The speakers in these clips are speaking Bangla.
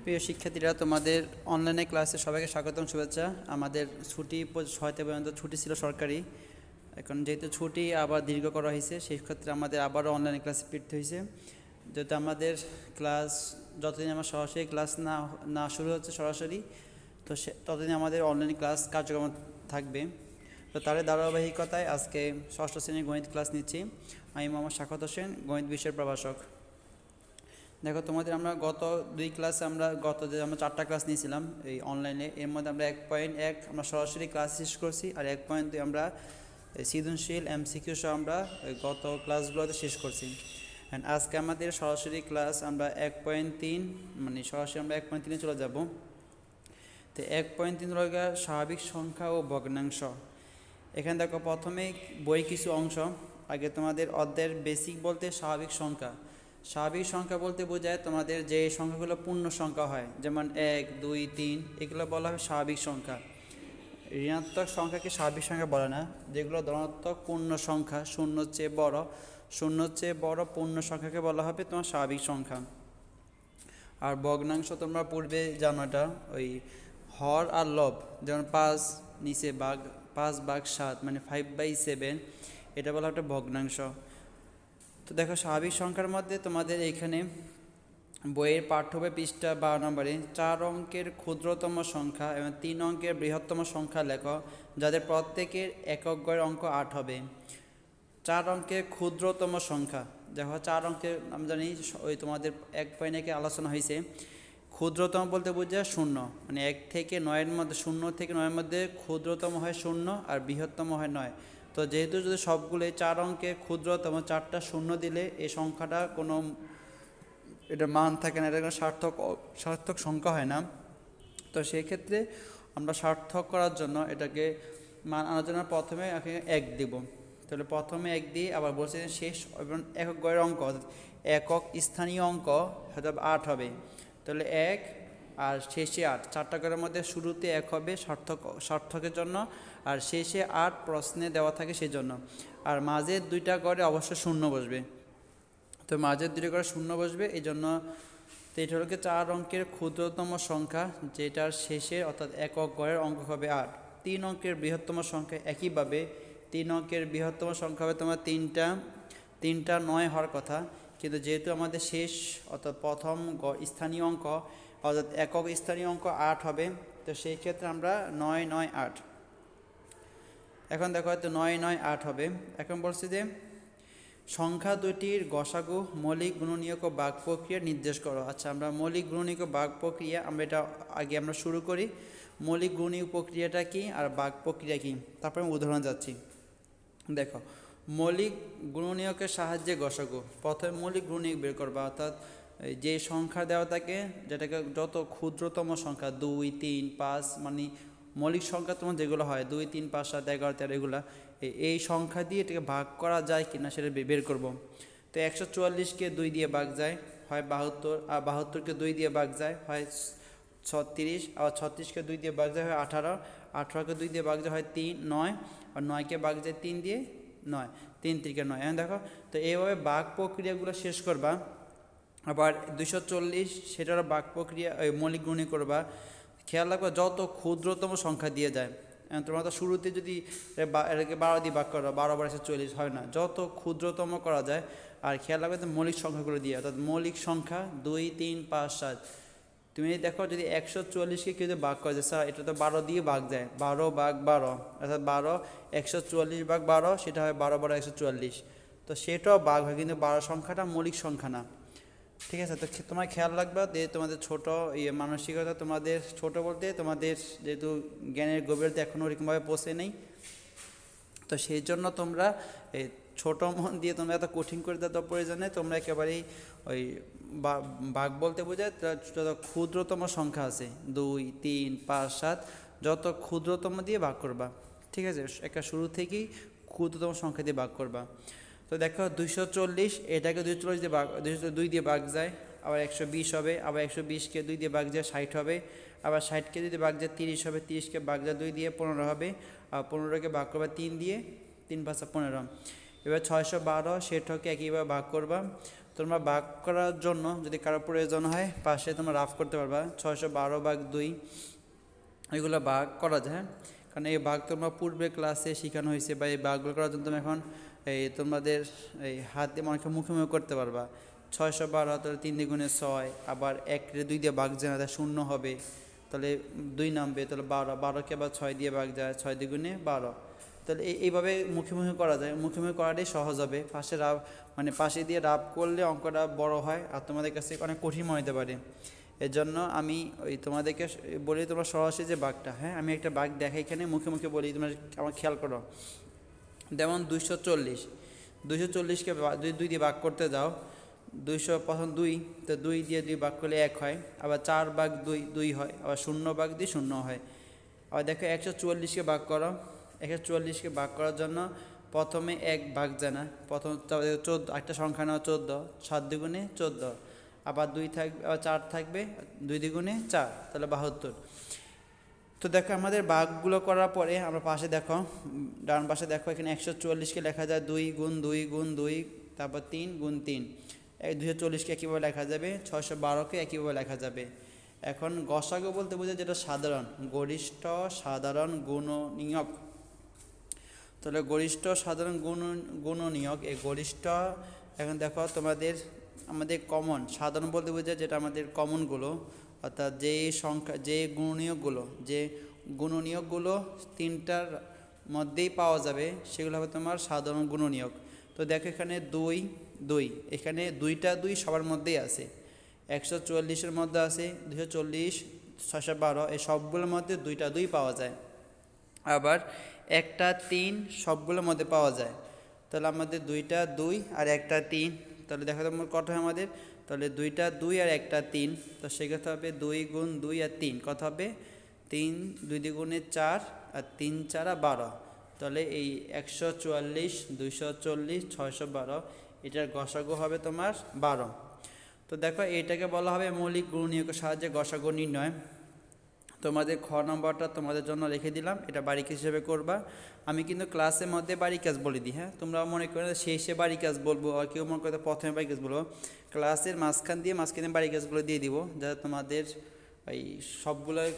প্রিয় শিক্ষার্থীরা, তোমাদের অনলাইনে ক্লাসে সবাইকে স্বাগতম, শুভেচ্ছা। আমাদের ছুটি 6টা পর্যন্ত ছুটি ছিল সরকারি। এখন যেহেতু ছুটি আবার দীর্ঘ করা হয়েছে, সেই ক্ষেত্রে আমাদের আবারও অনলাইনে ক্লাসে ফিরতে হয়েছে। যেহেতু আমাদের ক্লাস যতদিন আমার সরাসরি ক্লাস না শুরু হচ্ছে সরাসরি, তো ততদিন আমাদের অনলাইন ক্লাস কার্যক্রম থাকবে। তো তার ধারাবাহিকতায় আজকে ষষ্ঠ শ্রেণীর গণিত ক্লাস নিচ্ছি। আমি মোহাম্মদ শাখাওয়াত হোসেন, গণিত বিষয়ের প্রভাষক। দেখো, তোমাদের আমরা গত দুই ক্লাসে আমরা 4টা ক্লাস নিয়েছিলাম এই অনলাইনে। এর মধ্যে আমরা 1.1 আমরা সরাসরি ক্লাস শেষ করছি, আর 1.2 আমরা সৃজনশীল MCQ সহ আমরা গত ক্লাসগুলোতে শেষ করছি। অ্যান্ড আজকে আমাদের সরাসরি ক্লাস আমরা 1.3 মানে সরাসরি আমরা 1.3-এ চলে যাব। তো 1.3 রয়েছে স্বাভাবিক সংখ্যা ও ভগ্নাংশ। এখানে দেখো, প্রথমে বই কিছু অংশ। আগে তোমাদের অধ্যায়ের বেসিক বলতে স্বাভাবিক সংখ্যা। স্বাভাবিক সংখ্যা বলতে বোঝায় তোমাদের যে সংখ্যাগুলো পূর্ণ সংখ্যা হয়, যেমন 1, 2, 3, এগুলো বলা হয় স্বাভাবিক সংখ্যা। ঋণাত্মক সংখ্যাকে স্বাভাবিক সংখ্যা বলে না। যেগুলো ধনাত্মক পূর্ণ সংখ্যা, শূন্যর চেয়ে বড় পূর্ণ সংখ্যাকে বলা হবে তোমার স্বাভাবিক সংখ্যা। আর ভগ্নাংশ তোমরা পূর্বে জানো, এটা ওই হর আর লব। যেমন 5 নিচে ভাগ 5/7 মানে 5/7, এটা বলা একটা ভগ্নাংশ। তো দেখো, স্বাভাবিক সংখ্যার মধ্যে তোমাদের এখানে বইয়ের পাঠ্য বই পৃষ্ঠা 12 নম্বরে 4 অঙ্কের ক্ষুদ্রতম সংখ্যা এবং 3 অঙ্কের বৃহত্তম সংখ্যা লেখো, যাদের প্রত্যেকের একক গড়ের অঙ্ক 8 হবে। 4 অঙ্কের ক্ষুদ্রতম সংখ্যা, দেখো 4 অঙ্কের আমরা জানি ওই তোমাদের 1.1-এ আলোচনা হয়েছে। ক্ষুদ্রতম বলতে বোঝায় 0, মানে 1 থেকে 9-এর মধ্যে, 0 থেকে 9-এর মধ্যে ক্ষুদ্রতম হয় 0 আর বৃহত্তম হয় 9। তো যেহেতু যদি সবগুলোই 4 অঙ্কে ক্ষুদ্রতম 4টা শূন্য দিলে এই সংখ্যাটা কোনো এটা মান থাকে না, এটা কোনো সার্থক সংখ্যা হয় না। তো সেই ক্ষেত্রে আমরা সার্থক করার জন্য এটাকে মান আনার জন্য প্রথমে 1 দিব। তাহলে প্রথমে 1 দিয়ে আবার বলছে শেষ এবং একক গড়ের অঙ্ক, একক স্থানীয় অঙ্ক হয়তো 8 হবে। তাহলে 1 আর শেষে 8, 4টা গড়ের মধ্যে শুরুতে 1 হবে সার্থকের জন্য, আর শেষে 8 প্রশ্নে দেওয়া থাকে সেই জন্য। আর মাঝের 2টা গড়ে অবশ্য শূন্য বসবে। তো মাঝের 2টা গড়ে শূন্য বসবে, এই জন্য তো এটা হলো 4 অঙ্কের ক্ষুদ্রতম সংখ্যা, যেটার শেষে অর্থাৎ একক গড়ের অঙ্ক হবে 8। 3 অঙ্কের বৃহত্তম সংখ্যা একইভাবে 3 অঙ্কের বৃহত্তম সংখ্যা হবে তোমার 3টা 9 হওয়ার কথা, কিন্তু যেহেতু আমাদের শেষ অর্থাৎ প্রথম স্থানীয় অঙ্ক অর্থাৎ একক স্থানীয় অঙ্ক 8 হবে, তো সেই ক্ষেত্রে আমরা 9, 9, 8। এখন দেখো, হয়তো 9, 9, 8 হবে। এখন বলছি যে সংখ্যা দুটির গসাগু, মৌলিক গুণনীয়ক ও ভাগ প্রক্রিয়া নির্দেশ করো। আচ্ছা, আমরা মৌলিক গুণনীয়ক ও ভাগ প্রক্রিয়া এটা আগে আমরা শুরু করি। মৌলিক গুণনীয়ক প্রক্রিয়াটা কি আর ভাগ প্রক্রিয়া কি, তারপরে আমি উদাহরণ যাচ্ছি। দেখো, মৌলিক গুণনীয়কের সাহায্যে গসাগু, প্রথমে মৌলিক গুণনীয়ক বের করবা, অর্থাৎ যে সংখ্যা দেওয়া থাকে যেটাকে যত ক্ষুদ্রতম সংখ্যা 2, 3, 5 মানে মৌলিক সংখ্যা তোমার যেগুলো হয় 2, 3, 5, 7, 11, 13 এগুলা, এই সংখ্যা দিয়ে এটাকে ভাগ করা যায় কিনা সেটা বের করব। তো 144-কে 2 দিয়ে ভাগ যায় হয় 72, আর 72-কে 2 দিয়ে ভাগ যায় হয় 36, আবার 36-কে 2 দিয়ে ভাগ যায় হয় 18, 18-কে 2 দিয়ে ভাগ যায় হয় 3, 9, আর 9-কে ভাগ যায় 3 দিয়ে 9, 3 3-কে 9। এখন দেখো, তো এইভাবে ভাগ প্রক্রিয়াগুলো শেষ করবা। আবার 240 সেটারও ভাগ প্রক্রিয়া মৌলিক গুণনীয়ক করবা। খেয়াল রাখবা, যত ক্ষুদ্রতম সংখ্যা দিয়ে যায়, তোমরা তো শুরুতে যদি এটাকে 12 দিয়ে ভাগ করো, 12 বার 140 হয় না, যত ক্ষুদ্রতম করা যায়। আর খেয়াল রাখবে তো মৌলিক সংখ্যাগুলো দিয়ে, অর্থাৎ মৌলিক সংখ্যা 2, 3, 5, 7। তুমি দেখো, যদি 144-কে কেউ যদি ভাগ করে যে স্যার এটা তো 12 দিয়ে ভাগ যায়, 12/12, অর্থাৎ 12 140/12, সেটা হয় 12 12 140। তো সেটাও ভাগ হয়, কিন্তু 12 সংখ্যাটা মৌলিক সংখ্যা না। ঠিক আছে, তো তোমার খেয়াল রাখবা যে তোমাদের ছোট মানসিকতা, তোমাদের ছোট বলতে তোমাদের যেহেতু জ্ঞানের গভীরতা এখনও ওরকমভাবে পৌঁছে নেই, তো সেই জন্য তোমরা এই ছোটো মন দিয়ে তোমরা এত কঠিন করে দেওয়ার প্রয়োজনে তোমরা একেবারেই ওই ভাগ বলতে বোঝায় যত ক্ষুদ্রতম সংখ্যা আছে 2, 3, 5, 7 যত ক্ষুদ্রতম দিয়ে ভাগ করবা। ঠিক আছে, একটা শুরু থেকেই ক্ষুদ্রতম সংখ্যা দিয়ে ভাগ করবা। তো দেখো, 240 এটাকে 240 দিয়ে ভাগ 202 দিয়ে ভাগ যায়, আবার 120 হবে, আবার 120-কে 2 দিয়ে ভাগ যায় 60 হবে, আবার 60-কে যদি ভাগ যায় 30 হবে, 30-কে ভাগ যায় 2 দিয়ে 15 হবে, আর 15-কে ভাগ করবা 3 দিয়ে, 3 5 15। এবার 612 সেটাকে একইভাবে ভাগ করবা। তোমরা ভাগ করার জন্য যদি কারো প্রয়োজন হয় পাশে তোমরা রাফ করতে পারবা 612/2 এগুলো ভাগ করা যায়, কারণ এই ভাগ তোমরা পূর্বে ক্লাসে শেখানো হয়েছে, বা এই ভাগগুলো করার জন্য তুমি এখন এই তোমাদের এই হাত দিয়ে অনেকটা মুখোমুখি করতে পারবা। 612 তাহলে 3 দ্বিগুণে 6, আবার 1-রে 2 দিয়ে ভাগ যায় না, 0 হবে, তাহলে 2 নামবে, তাহলে 12, 12কে আবার 6 দিয়ে ভাগ যায়, 6 দ্বিগুণে 12। তাহলে এইভাবে মুখোমুখি করা যায়, মুখোমুখি করাটাই সহজ হবে। পাশে রাব মানে পাশে দিয়ে রাব করলে অঙ্কটা বড় হয় আর তোমাদের কাছে অনেক কঠিন মনে হতে পারে। এর জন্য আমি ওই তোমাদেরকে বলি তোমরা সরাসরি যে ভাগটা, হ্যাঁ আমি একটা ভাগ দেখাই এখানে মুখে মুখে বলি, তোমরা আমার খেয়াল করো। যেমন 240কে 2 দিয়ে ভাগ করতে যাও, 200 প্রথম 2, তো 2 দিয়ে 2 ভাগ করলে 1 হয়, আবার 4/2 2 হয়, আবার 0/2 0 হয়। আবার দেখো 144কে ভাগ করো, 144কে ভাগ করার জন্য প্রথমে 1 ভাগ যায় না, প্রথম 14, একটা সংখ্যা নাও 14, 7 দ্বিগুণে 14, আবার 2 থাকবে, আবার 4 থাকবে, 2 দ্বিগুণে 4, তাহলে 72। তো দেখো আমাদের ভাগগুলো করার পরে আমরা পাশে দেখো, ডান পাশে দেখো এখানে 144কে লেখা যায় 2 গুণ 2 গুণ 2, তারপর 3 গুণ 3। 240কে একইভাবে লেখা যাবে, 612কে একইভাবে লেখা যাবে। এখন গসাগু বলতে বোঝায় যেটা সাধারণ, গরিষ্ঠ সাধারণ গুণনীয়ক। তাহলে গরিষ্ঠ সাধারণ গুণনীয়ক, এই গরিষ্ঠ, এখন দেখো তোমাদের আমাদের কমন, সাধারণ বলতে বোঝায় যেটা আমাদের কমনগুলো, অর্থাৎ যে সংখ্যা যে গুণনীয়কগুলো 3টার মধ্যেই পাওয়া যাবে সেগুলো হবে তোমার সাধারণ গুণনীয়ক। তো দেখো এখানে 2 2, এখানে 2টা 2 সবার মধ্যেই আছে, 144-এর মধ্যে আছে, 240 612, এই সবগুলোর মধ্যে 2টা 2 পাওয়া যায়। আবার 1টা 3 সবগুলোর মধ্যে পাওয়া যায়। তাহলে আমাদের 2টা 2 আর 1টা 3, তাহলে দেখো তোমার কত হয় আমাদের, তাহলে 2টা 2 আর 1টা 3, তো সেক্ষেত্রে হবে 2 গুণ 2 আর 3, কত হবে 3, 2 দ্বিগুণে 4 আর 3 4 12। তাহলে এই 144 240 612 এটার গসাগু হবে তোমার 12। তো দেখো এটাকে বলা হবে মৌলিক গুণনীয়কের সাহায্যে গসাগু নির্ণয়। তোমাদের খ নম্বরটা তোমাদের জন্য রেখে দিলাম, এটা বাড়ি কাজ হিসেবে করবা। আমি কিন্তু ক্লাসের মধ্যে বাড়ি কাজ বলে দিই, হ্যাঁ তোমরা মনে করে শেষে বাড়ি কাজ বলবো, আর কেউ মনে করে প্রথমে বাড়ি কাজ বলবো, ক্লাসের মাঝখানে বাড়ি কাজগুলো দিয়ে দিব, যাতে তোমাদের এই সবগুলোর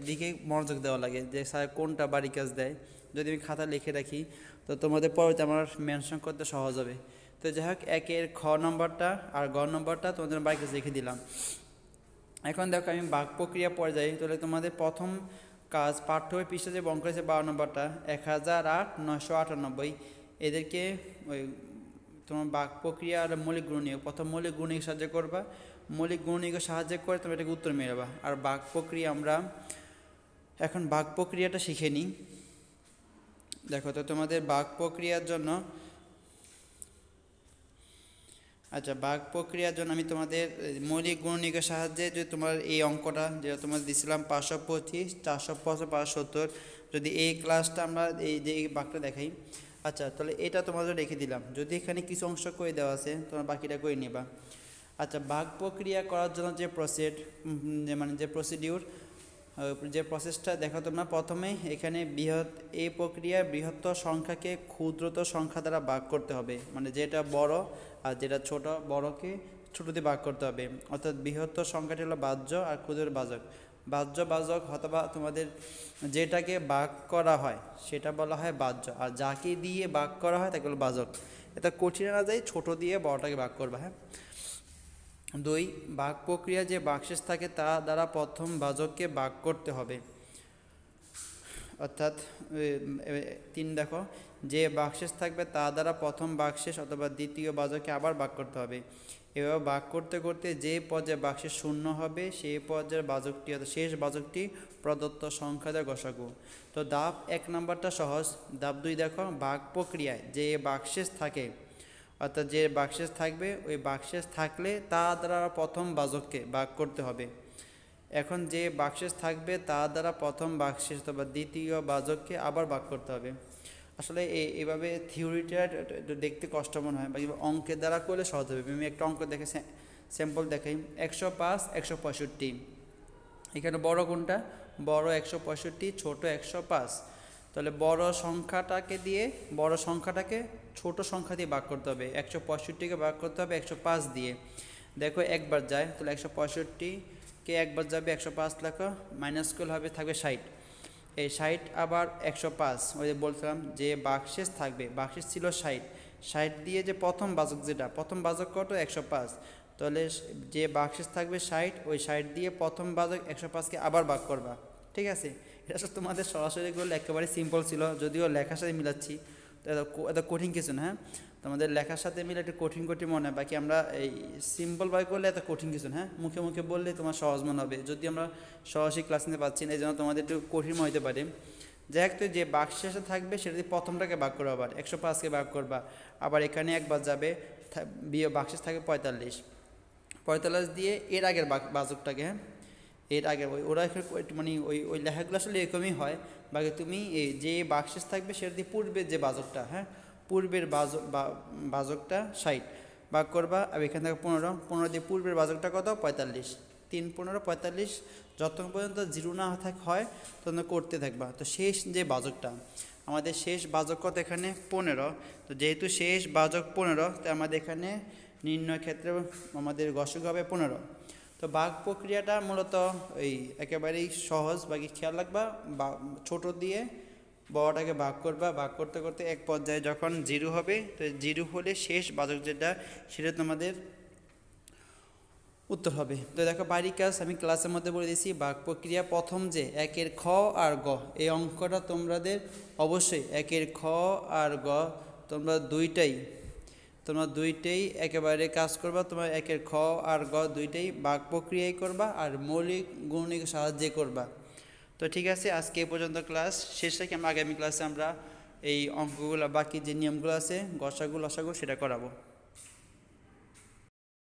দিকে মনোযোগ দেওয়া লাগে, যে স্যার কোনটা বাড়ি কাজ দেয়। যদি আমি খাতা লিখে রাখি তো তোমাদের পরে আমার মেনশন করতে সহজ হবে। তো যাই হোক, 1-এর খ নম্বরটা আর গ নম্বরটা তোমাদের বাড়ি কাজ রেখে দিলাম। এখন দেখো আমি ভাগ প্রক্রিয়া পর্যায়ে, তাহলে তোমাদের প্রথম কাজ পাঠ্য বই পৃষ্ঠা যে অঙ্ক আছে 12 নম্বরটা 1008 998, এদেরকে ওই তোমার ভাগ প্রক্রিয়া আর মৌলিক গুণনীয়ক, প্রথম মৌলিক গুণনীয়ক সাহায্য করবা, মৌলিক গুণনীয়কের সাহায্য করে তুমি এটাকে উত্তর মেলাবা। আর ভাগ প্রক্রিয়া আমরা এখন ভাগ প্রক্রিয়াটা শিখে নিই। দেখো তো তোমাদের ভাগ প্রক্রিয়ার জন্য, আচ্ছা ভাগ প্রক্রিয়ার জন্য আমি তোমাদের মৌলিক গুণনীয়কের সাহায্যে, যদি তোমার এই অঙ্কটা যেটা তোমাদের দিয়েছিলাম 525 455 570, যদি এই ক্লাসটা আমরা এই যে এই ভাগটা দেখাই, আচ্ছা তাহলে এটা তোমাদের রেখে দিলাম। যদি এখানে কিছু অংশ করে দেওয়া আছে তোমরা বাকিটা করে নিবা। আচ্ছা ভাগ প্রক্রিয়া করার জন্য যে প্রসিডিউর, যে প্রসেসটা দেখো তোমরা, প্রথমে এখানে এই প্রক্রিয়ায় বৃহত্তর সংখ্যাকে ক্ষুদ্রতর সংখ্যা দ্বারা ভাগ করতে হবে, মানে যেটা বড় আর যেটা ছোট, বড়কে ছোট দিয়ে ভাগ করতে হবে। অর্থাৎ বৃহত্তর সংখ্যাটি হলো বাহ্য আর ক্ষুদ্র বাজক। বাহ্য বাজক অথবা তোমাদের যেটাকে ভাগ করা হয় সেটা বলা হয় বাহ্য, আর যাকে দিয়ে ভাগ করা হয় তাকে বলো বাজক। এটা কঠিন না যায়, ছোট দিয়ে বড়টাকে ভাগ করবা। হ্যাঁ 2, ভাগ প্রক্রিয়া যে বাক্সেস থাকে তা দ্বারা প্রথম ভাজককে ভাগ করতে হবে। অর্থাৎ 3 দেখো, যে বাক্সেস থাকবে তা দ্বারা প্রথম বাক্সেস অথবা দ্বিতীয় ভাজককে আবার ভাগ করতে হবে। এভাবে ভাগ করতে করতে যে পর্যায়ে বাক্সেস শূন্য হবে সেই পর্যায়ের ভাজকটি অর্থাৎ শেষ ভাজকটি প্রদত্ত সংখ্যা দ্বারা গসাগু। তো ধাপ 1 নম্বরটা সহজ। ধাপ 2 দেখো, ভাগ প্রক্রিয়ায় যে বাক্সেস থাকে, অর্থাৎ যে বাক্সেস থাকবে ওই বাক্সেস থাকলে তা দ্বারা প্রথম ভাজককে ভাগ করতে হবে। এখন যে বাক্সেস থাকবে তা দ্বারা প্রথম বাক্সেস অথবা দ্বিতীয় ভাজককে আবার ভাগ করতে হবে। আসলে এইভাবে থিওরিটা দেখতে কষ্ট মনে হয়, বা অঙ্কের দ্বারা করলে সহজ হবে। আমি একটা অঙ্ক দেখে স্যাম্পল দেখাই। 105 165, এখানে বড় কোনটা? বড় 165, ছোট 105। তাহলে বড় সংখ্যাটাকে ছোট সংখ্যা দিয়ে ভাগ করতে হবে। 165কে ভাগ করতে হবে 105 দিয়ে। দেখো একবার যায়, তাহলে 165কে একবার যাবে 105 লেখো, মাইনাস করলে হবে থাকবে 60। এই 60 আবার 105, ওই যে বলছিলাম যে ভাগশেষ থাকবে, ভাগশেষ ছিল 60 দিয়ে যে প্রথম ভাজক কত 105, তাহলে যে ভাগশেষ থাকবে 60, ওই 60 দিয়ে প্রথম ভাজক 105কে আবার ভাগ করবা। ঠিক আছে, এটা সব তোমাদের সরাসরি করলে একেবারে সিম্পল ছিল, যদিও লেখার সাথে মিলাচ্ছি, তো এত কঠিন কিছু না। হ্যাঁ, তোমাদের লেখার সাথে মিলে একটু কঠিন মনে হয়, বাকি আমরা এই সিম্পলভাবে করলে এত কঠিন কিছু না। হ্যাঁ, মুখে বললে তোমার সহজ মনে হবে, যদি আমরা সহজে ক্লাস নিতে পারছি না, এই জন্য তোমাদের একটু কঠিন হতে পারে। যাই হোক, তো যে ভাগশেষে থাকবে সেটা দিয়ে প্রথমটাকে ভাগ করবা, আবার 105কে ভাগ করবা, আবার এখানে একবার যাবে, ভাগশেষ থাকবে 45 দিয়ে এর আগের ভাজকটাকে, হ্যাঁ এর আগে ওরা মানে ওই লেখাগুলো আসলে এরকমই হয়। বাকি তুমি এই যে ভাগশেষ থাকবে সেটা দিয়ে পূর্বের যে ভাজকটা, হ্যাঁ পূর্বের ভাজকটা 60 ভাগ করবা, আর এখান থেকে 15 দিয়ে পূর্বের ভাজকটা কত 45, 3 15 45, যতক্ষণ পর্যন্ত জিরো না হয় তখন করতে থাকবা। তো শেষ যে ভাজকটা, আমাদের শেষ ভাজক কত এখানে 15, তো যেহেতু শেষ ভাজক 15, তাই আমাদের এখানে নির্ণয় ক্ষেত্রে আমাদের গসক হবে 15। তো ভাগ প্রক্রিয়াটা মূলত এই একেবারেই সহজ, বাকি খেয়াল রাখবা, ছোট দিয়ে বড়টাকে ভাগ করবা, ভাগ করতে করতে এক পর্যায়ে যখন জিরো হবে, তো জিরো হলে শেষ ভাজক যেটা সেটা তোমাদের উত্তর হবে। তো দেখো বাড়ির কাজ আমি ক্লাসের মধ্যে বলে দিয়েছি, ভাগ প্রক্রিয়া প্রথম যে 1-এর খ আর গ, এই অঙ্কটা তোমাদের অবশ্যই 1-এর খ আর গ তোমরা দুইটাই একেবারে কাজ করবা, তোমার 1-এর খ আর গ দুইটাই ভাগ প্রক্রিয়ায় করবা আর মৌলিক গণিত সাহায্যে করবা। তো ঠিক আছে, আজকে এই পর্যন্ত ক্লাস শেষ রেখে আমরা আগামী ক্লাসে আমরা এই অঙ্কগুলো বাকি যে নিয়মগুলো আছে গসাগু লসাগু সেটা করাবো।